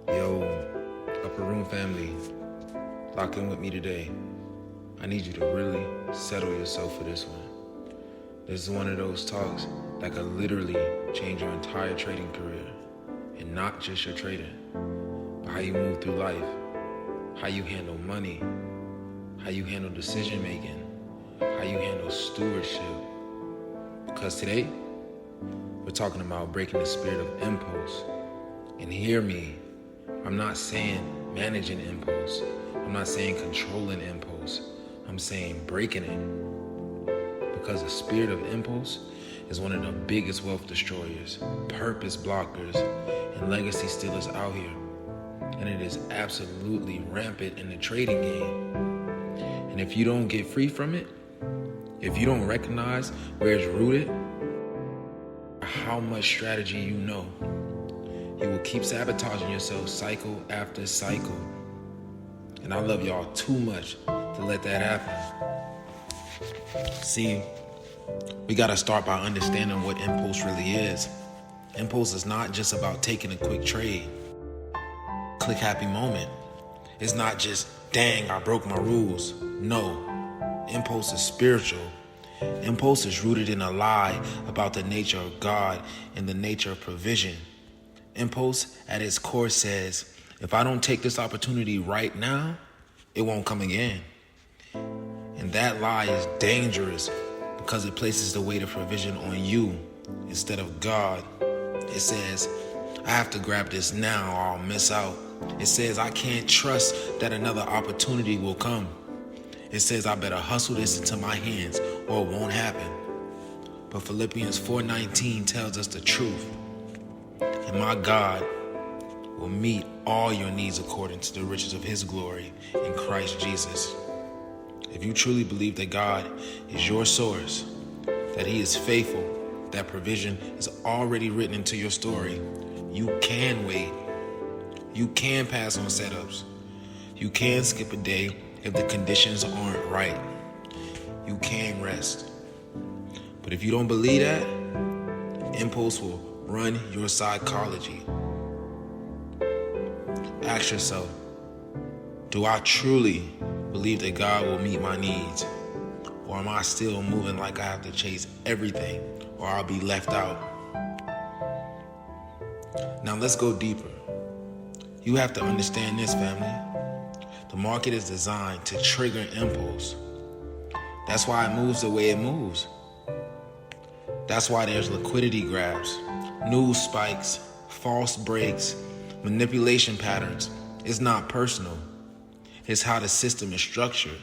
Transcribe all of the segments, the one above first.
Yo, Upper Room family, lock in with me today. I need you to really settle yourself for this one. This is one of those talks that could literally change your entire trading career. And not just your trading, but how you move through life, how you handle money, how you handle decision making, how you handle stewardship. Because today, we're talking about breaking the spirit of impulse. And hear me, I'm not saying managing impulse. I'm not saying controlling impulse. I'm saying breaking it. Because the spirit of impulse is one of the biggest wealth destroyers, purpose blockers, and legacy stealers out here. And it is absolutely rampant in the trading game. And if you don't get free from it, if you don't recognize where it's rooted, how much strategy you know, you will keep sabotaging yourself cycle after cycle. And I love y'all too much to let that happen. See, we gotta start by understanding what impulse really is. Impulse is not just about taking a quick trade, click happy moment. It's not just, dang, I broke my rules. No, impulse is spiritual. Impulse is rooted in a lie about the nature of God and the nature of provision. Impulse at its core says, if I don't take this opportunity right now, it won't come again. And that lie is dangerous because it places the weight of provision on you instead of God. It says, I have to grab this now or I'll miss out. It says, I can't trust that another opportunity will come. It says, I better hustle this into my hands or it won't happen. But Philippians 4:19 tells us the truth. And my God will meet all your needs according to the riches of his glory in Christ Jesus. If you truly believe that God is your source, that he is faithful, that provision is already written into your story, you can wait. You can pass on setups. You can skip a day if the conditions aren't right. You can rest. But if you don't believe that, impulse will run your psychology. Ask yourself, do I truly believe that God will meet my needs? Or am I still moving like I have to chase everything or I'll be left out? Now let's go deeper. You have to understand this, family. The market is designed to trigger impulse. That's why it moves the way it moves. That's why there's liquidity grabs, news spikes, false breaks, manipulation patterns. It's not personal. It's how the system is structured.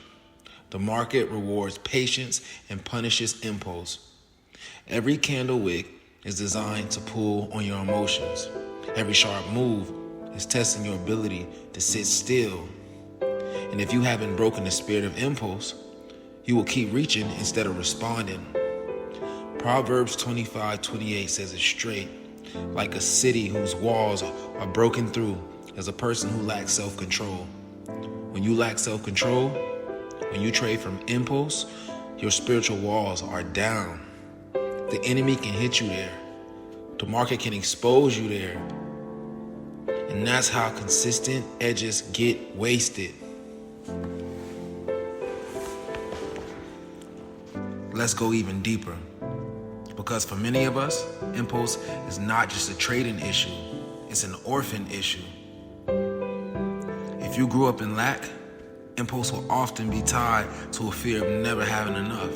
The market rewards patience and punishes impulse. Every candle wick is designed to pull on your emotions. Every sharp move is testing your ability to sit still. And if you haven't broken the spirit of impulse, you will keep reaching instead of responding. Proverbs 25:28 says it straight. Like a city whose walls are broken through is a person who lacks self-control. When you lack self-control, when you trade from impulse, your spiritual walls are down. The enemy can hit you there. The market can expose you there. And that's how consistent edges get wasted. Let's go even deeper. Because for many of us, impulse is not just a trading issue, it's an orphan issue. If you grew up in lack, impulse will often be tied to a fear of never having enough.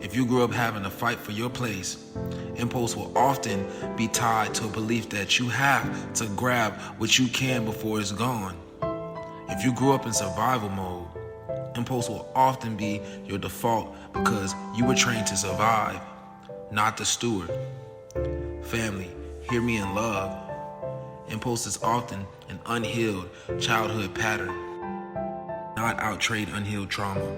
If you grew up having to fight for your place, impulse will often be tied to a belief that you have to grab what you can before it's gone. If you grew up in survival mode, impulse will often be your default because you were trained to survive, not the steward. Family, hear me in love. Impulse is often an unhealed childhood pattern, not outtrade unhealed trauma.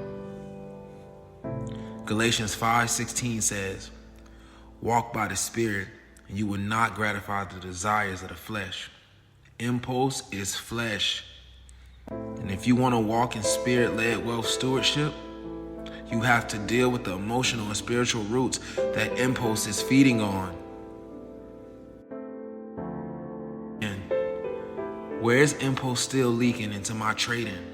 Galatians 5:16 says, walk by the Spirit and you will not gratify the desires of the flesh. Impulse is flesh. And if you want to walk in spirit-led wealth stewardship, you have to deal with the emotional and spiritual roots that impulse is feeding on. And Where is impulse still leaking into my trading?